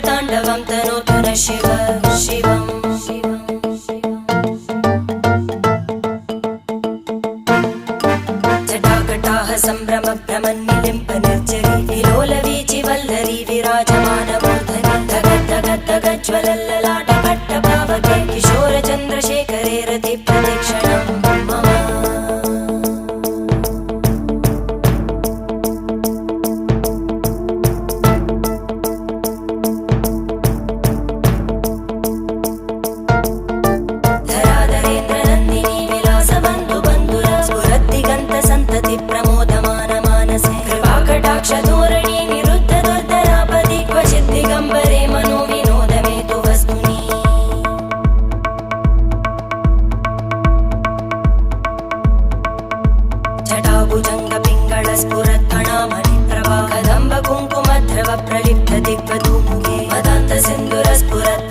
ताण्डवं तनोतु न शिव शिवम् जटाकटाः सम्भ्रम भ्रमन्निलिम्प निर्जरी विलोलवीचि वल्लरी विराजमानमूर्धनि धगज्ज्वलल्ललाटपट्टपावके किशोरचन्द्रशेखरे रति प्रदक्षिणं मम धोरणी निरुद्ध दुर्धरापदि क्वचित् दिगम्बरे मनो विनोदमेतु वस्तुनि जटाभुजङ्ग पिङ्गळ स्फुरत्फणामणिप्रभा कदम्ब कुङ्कुमद्रव प्रलिप्त दिग्वधूमुखे मदान्त सिन्धुर स्फुरत्